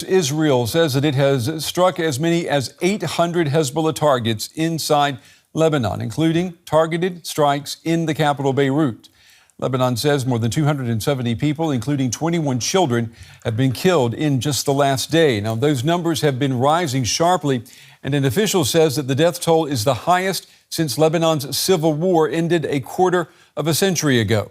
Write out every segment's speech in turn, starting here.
Israel says that it has struck as many as 800 Hezbollah targets inside Lebanon, including targeted strikes in the capital, Beirut. Lebanon says more than 270 people, including 21 children, have been killed in just the last day. Now, those numbers have been rising sharply, and an official says that the death toll is the highest since Lebanon's civil war ended a quarter of a century ago.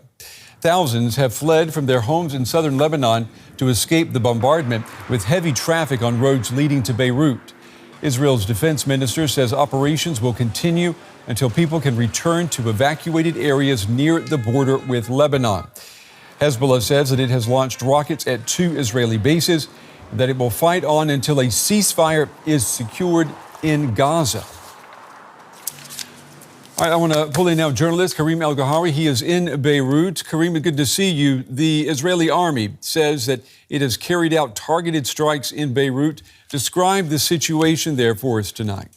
Thousands have fled from their homes in southern Lebanon to escape the bombardment, with heavy traffic on roads leading to Beirut. Israel's defense minister says operations will continue until people can return to evacuated areas near the border with Lebanon. Hezbollah says that it has launched rockets at 2 Israeli bases and that it will fight on until a ceasefire is secured in Gaza. All right, I want to pull in now journalist Karim El-Gawhari. He is in Beirut. Karim, good to see you. The Israeli army says that it has carried out targeted strikes in Beirut. Describe the situation there for us tonight.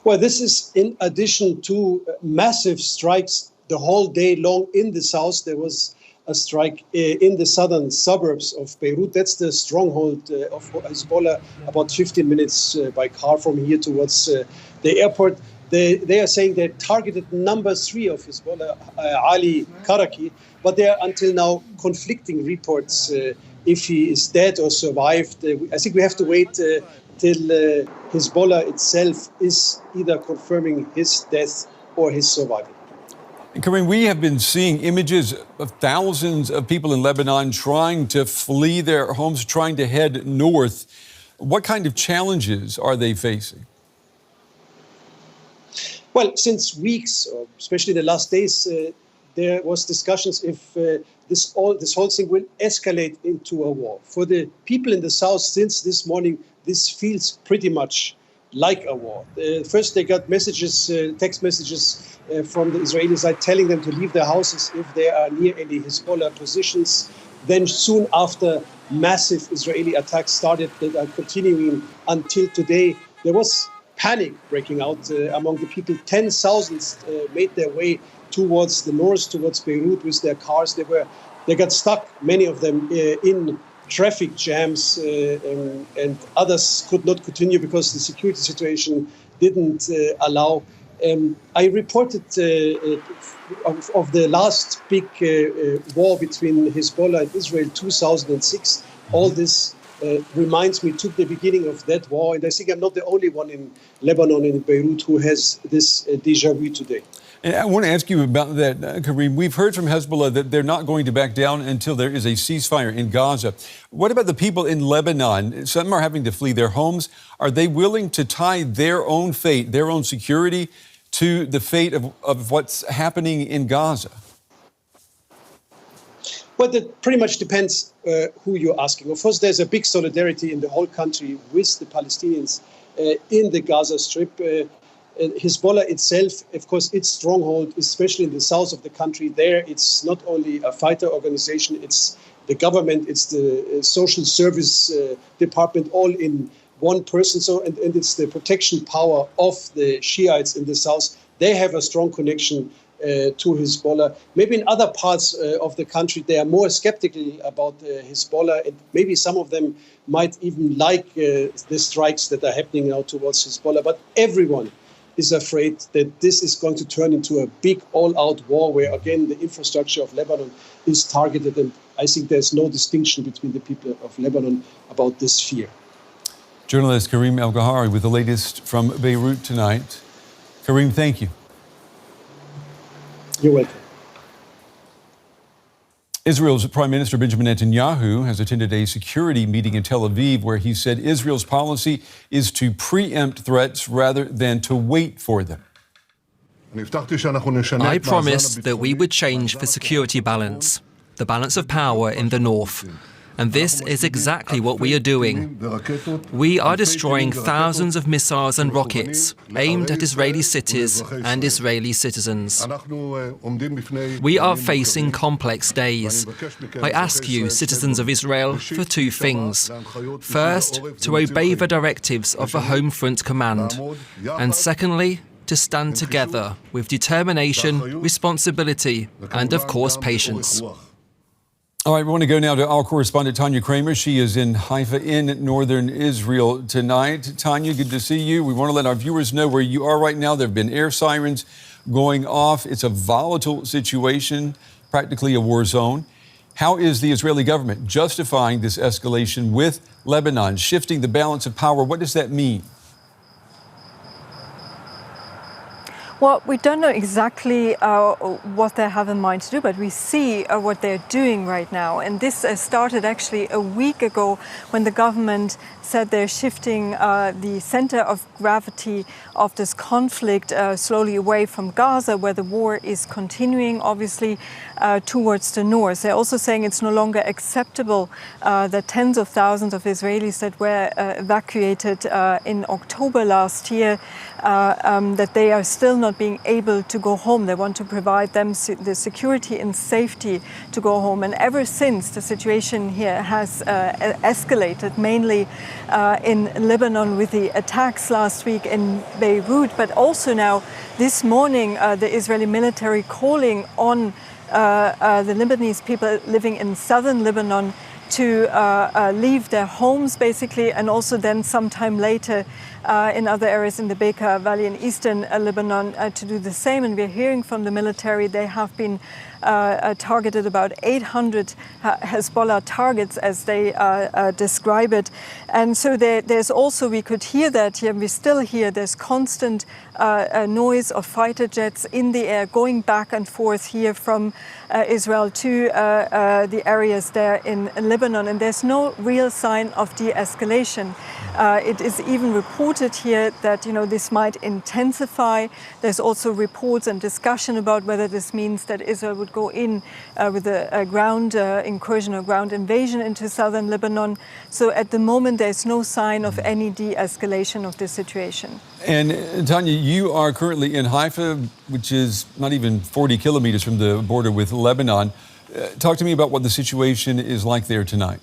Well, this is in addition to massive strikes the whole day long in the south. There was a strike in the southern suburbs of Beirut. That's the stronghold of Hezbollah, about 15 minutes by car from here towards the airport. They are saying they targeted number 3 of Hezbollah, Ali Karaki, but there are until now conflicting reports if he is dead or survived. I think we have to wait till Hezbollah itself is either confirming his death or his survival. And Karim, we have been seeing images of thousands of people in Lebanon trying to flee their homes, trying to head north. What kind of challenges are they facing? Well, since weeks, or especially the last days, there was discussions if this whole thing will escalate into a war. For the people in the south, since this morning, this feels pretty much like a war. First, they got messages, text messages from the Israeli side telling them to leave their houses if they are near any Hezbollah positions. Then soon after, massive Israeli attacks started that are continuing until today. There was panic breaking out among the people. 10,000 made their way towards the north, towards Beirut with their cars. They got stuck, many of them, in traffic jams, and others could not continue because the security situation didn't allow. I reported of the last big war between Hezbollah and Israel, 2006. All this reminds me, took the beginning of that war, and I think I'm not the only one in Lebanon and in Beirut who has this déjà vu today. And I want to ask you about that, Karim. We've heard from Hezbollah that they're not going to back down until there is a ceasefire in Gaza. What about the people in Lebanon? Some are having to flee their homes. Are they willing to tie their own fate, their own security, to the fate of what's happening in Gaza? Well, that pretty much depends who you're asking. Of course, there's a big solidarity in the whole country with the Palestinians in the Gaza Strip. Hezbollah itself, of course, its stronghold, especially in the south of the country, there it's not only a fighter organization, it's the government, it's the social service department, all in one person. So, and it's the protection power of the Shiites in the south. They have a strong connection to Hezbollah. Maybe in other parts of the country, they are more skeptical about Hezbollah, and maybe some of them might even like the strikes that are happening now towards Hezbollah. But everyone is afraid that this is going to turn into a big all-out war where, again, the infrastructure of Lebanon is targeted. And I think there's no distinction between the people of Lebanon about this fear. Journalist Karim El-Gawhari with the latest from Beirut tonight. Karim, thank you. You're welcome. Israel's Prime Minister Benjamin Netanyahu has attended a security meeting in Tel Aviv where he said Israel's policy is to preempt threats rather than to wait for them. I promised that we would change the security balance, the balance of power in the north. And this is exactly what we are doing. We are destroying thousands of missiles and rockets aimed at Israeli cities and Israeli citizens. We are facing complex days. I ask you, citizens of Israel, for 2 things. First, to obey the directives of the Home Front Command. And secondly, to stand together with determination, responsibility, and of course, patience. All right, we want to go now to our correspondent, Tania Kraemer. She is in Haifa in northern Israel tonight. Tania, good to see you. We want to let our viewers know where you are right now. There have been air sirens going off. It's a volatile situation, practically a war zone. How is the Israeli government justifying this escalation with Lebanon, shifting the balance of power? What does that mean? Well, we don't know exactly what they have in mind to do, but we see what they're doing right now. And this started actually a week ago when the government said they're shifting the center of gravity of this conflict slowly away from Gaza, where the war is continuing, obviously, towards the north. They're also saying it's no longer acceptable that tens of thousands of Israelis that were evacuated in October last year, that they are still not being able to go home. They want to provide them the security and safety to go home. And ever since, the situation here has escalated, mainly in Lebanon with the attacks last week in Beirut, but also now this morning the Israeli military calling on the Lebanese people living in southern Lebanon to leave their homes, basically, and also then sometime later in other areas in the Bekaa Valley in eastern Lebanon to do the same. And we're hearing from the military they have been targeted about 800 Hezbollah targets, as they describe it. And so there's also, we could hear that here, we still hear there's constant noise of fighter jets in the air going back and forth here from Israel to the areas there in Lebanon. And there's no real sign of de-escalation. It is even reported here that, this might intensify. There's also reports and discussion about whether this means that Israel would go in with a ground incursion or ground invasion into southern Lebanon. So at the moment, there's no sign of any de-escalation of the situation. And Tania, you are currently in Haifa, which is not even 40 kilometers from the border with Lebanon. Talk to me about what the situation is like there tonight.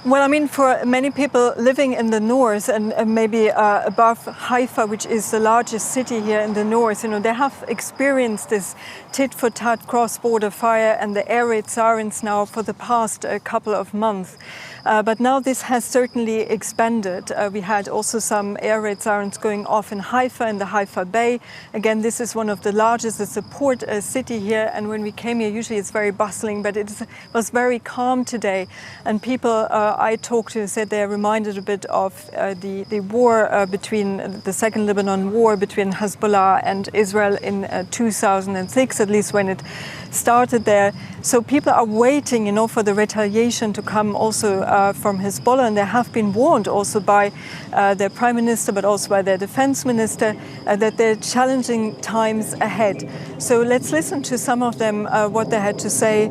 Well, for many people living in the north and maybe above Haifa, which is the largest city here in the north, they have experienced this tit-for-tat cross-border fire and the air raid sirens now for the past couple of months. But now this has certainly expanded. We had also some air raid sirens going off in Haifa, in the Haifa Bay. Again, this is one of the largest, it's a port city here. And when we came here, usually it's very bustling, but it was very calm today. And people I talked to said they're reminded a bit of the war between the Second Lebanon War between Hezbollah and Israel in 2006, at least when it started there. So people are waiting, for the retaliation to come also from Hezbollah, and they have been warned also by their prime minister, but also by their defense minister, that there are challenging times ahead. So let's listen to some of them, what they had to say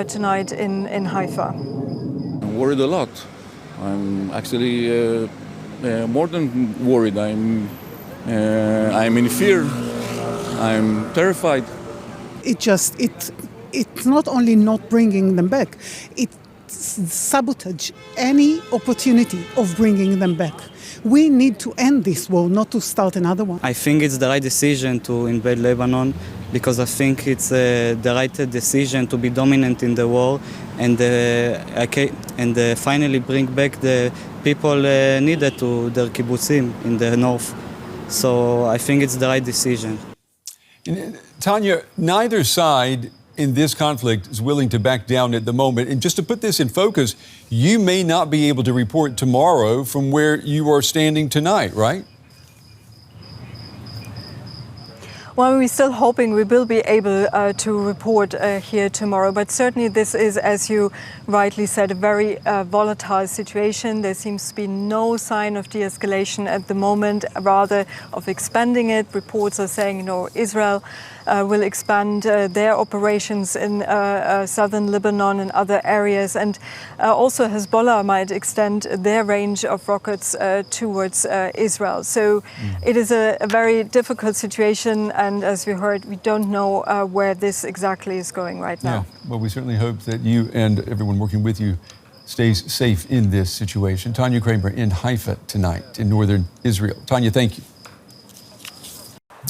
tonight in Haifa. I'm worried a lot. I'm actually more than worried. I'm in fear. I'm terrified. It's not only not bringing them back, it sabotage any opportunity of bringing them back. We need to end this war, not to start another one. I think it's the right decision to invade Lebanon because I think it's the right decision to be dominant in the war and finally bring back the people needed to their kibbutzim in the north. So I think it's the right decision. Tania, neither side in this conflict is willing to back down at the moment. And just to put this in focus, you may not be able to report tomorrow from where you are standing tonight, right? Well, we're still hoping we will be able to report here tomorrow. But certainly this is, as you rightly said, a very volatile situation. There seems to be no sign of de-escalation at the moment, rather of expanding it. Reports are saying, Israel will expand their operations in southern Lebanon and other areas. And also Hezbollah might extend their range of rockets towards Israel. So it is a very difficult situation. And as we heard, we don't know where this exactly is going right now. Yeah. Well, we certainly hope that you and everyone working with you stays safe in this situation. Tania Kraemer in Haifa tonight in northern Israel. Tania, thank you.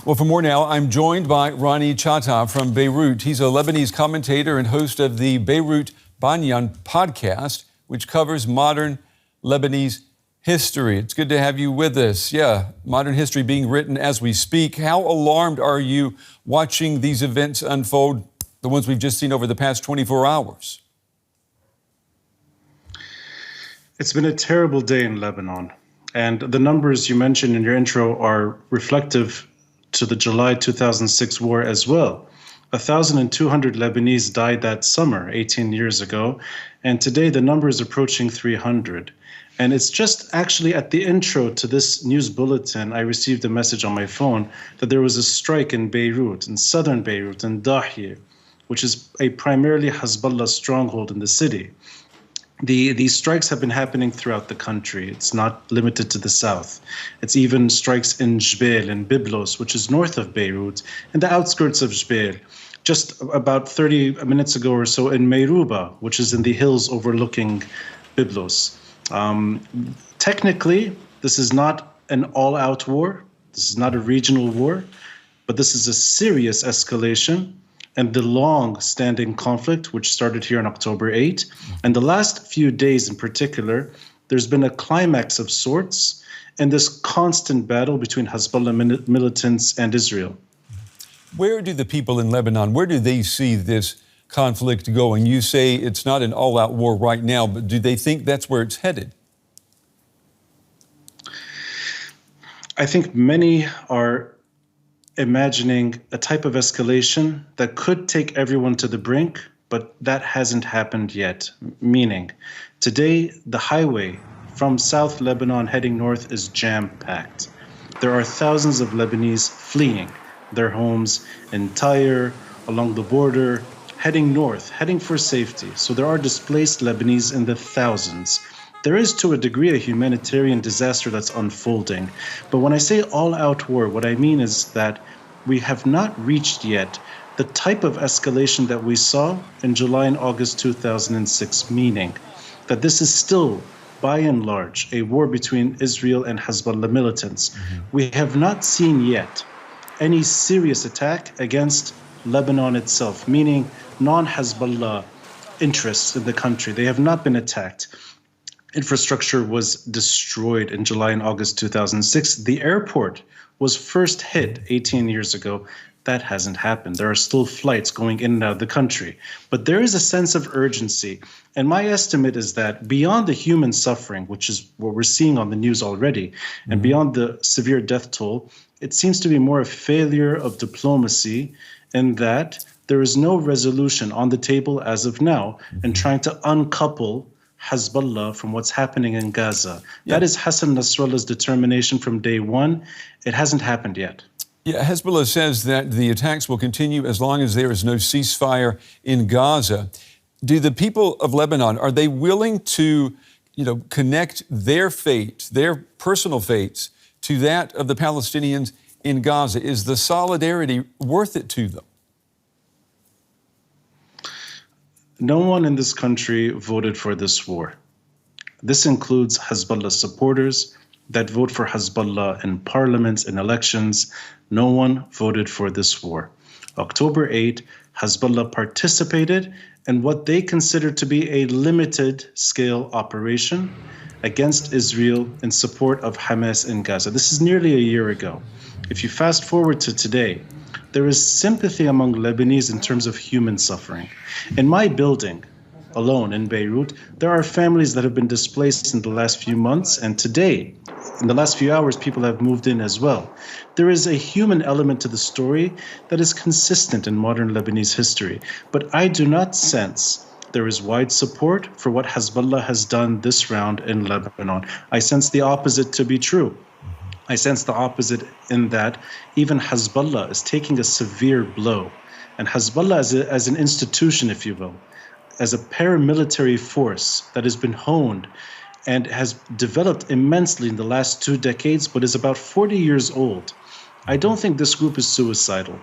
Well, for more now, I'm joined by Ronnie Chatah from Beirut. He's a Lebanese commentator and host of the Beirut Banyan podcast, which covers modern Lebanese history. It's good to have you with us. Yeah, modern history being written as we speak. How alarmed are you watching these events unfold, the ones we've just seen over the past 24 hours? It's been a terrible day in Lebanon. And the numbers you mentioned in your intro are reflective to the July 2006 war as well. 1,200 Lebanese died that summer, 18 years ago, and today the number is approaching 300. And it's just actually at the intro to this news bulletin, I received a message on my phone that there was a strike in Beirut, in southern Beirut, in Dahiyeh, which is a primarily Hezbollah stronghold in the city. These strikes have been happening throughout the country. It's not limited to the south. It's even strikes in Jbeil and Byblos, which is north of Beirut, in the outskirts of Jbeil. Just about 30 minutes ago or so in Meiruba, which is in the hills overlooking Byblos. Technically, this is not an all-out war. This is not a regional war, but this is a serious escalation. And the long-standing conflict, which started here on October 8, and the last few days in particular, there's been a climax of sorts in this constant battle between Hezbollah militants and Israel. Where do the people in Lebanon, where do they see this conflict going? You say it's not an all-out war right now, but do they think that's where it's headed? I think many are imagining a type of escalation that could take everyone to the brink, but that hasn't happened yet. Meaning, today, the highway from South Lebanon heading north is jam-packed. There are thousands of Lebanese fleeing their homes in Tyre, along the border, heading north, heading for safety. So there are displaced Lebanese in the thousands. There is, to a degree, a humanitarian disaster that's unfolding. But when I say all-out war, what I mean is that we have not reached yet the type of escalation that we saw in July and August 2006, meaning that this is still, by and large, a war between Israel and Hezbollah militants. We have not seen yet any serious attack against Lebanon itself, meaning non-Hezbollah interests in the country. They have not been attacked. Infrastructure was destroyed in July and August 2006. The airport was first hit 18 years ago. That hasn't happened. There are still flights going in and out of the country. But there is a sense of urgency. And my estimate is that beyond the human suffering, which is what we're seeing on the news already, and beyond the severe death toll, it seems to be more a failure of diplomacy in that there is no resolution on the table as of now in trying to uncouple Hezbollah from what's happening in Gaza. Yeah. That is Hassan Nasrallah's determination from day one. It hasn't happened yet. Yeah, Hezbollah says that the attacks will continue as long as there is no ceasefire in Gaza. Do the people of Lebanon, are they willing to, connect their fate, their personal fates, to that of the Palestinians in Gaza? Is the solidarity worth it to them? No one in this country voted for this war. This includes Hezbollah supporters that vote for Hezbollah in parliaments and elections. No one voted for this war. October 8, Hezbollah participated in what they considered to be a limited-scale operation against Israel in support of Hamas in Gaza. This is nearly a year ago. If you fast forward to today, there is sympathy among Lebanese in terms of human suffering. In my building alone in Beirut, there are families that have been displaced in the last few months, and today, in the last few hours, people have moved in as well. There is a human element to the story that is consistent in modern Lebanese history, but I do not sense there is wide support for what Hezbollah has done this round in Lebanon. I sense the opposite to be true. I sense the opposite in that even Hezbollah is taking a severe blow. And Hezbollah as an institution, if you will, as a paramilitary force that has been honed and has developed immensely in the last 2 decades, but is about 40 years old. I don't think this group is suicidal.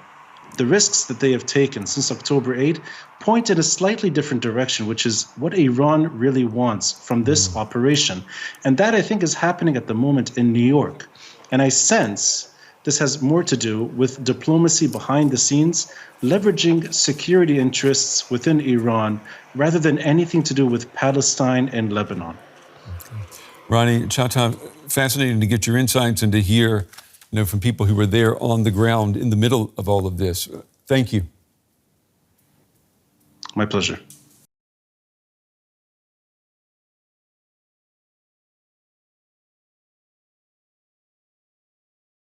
The risks that they have taken since October 8 point in a slightly different direction, which is what Iran really wants from this operation. And that, I think, is happening at the moment in New York. And I sense This has more to do with diplomacy behind the scenes, leveraging security interests within Iran, rather than anything to do with Palestine and Lebanon. Ronnie Chatah, fascinating to get your insights and to hear, from people who were there on the ground in the middle of all of this. Thank you. My pleasure.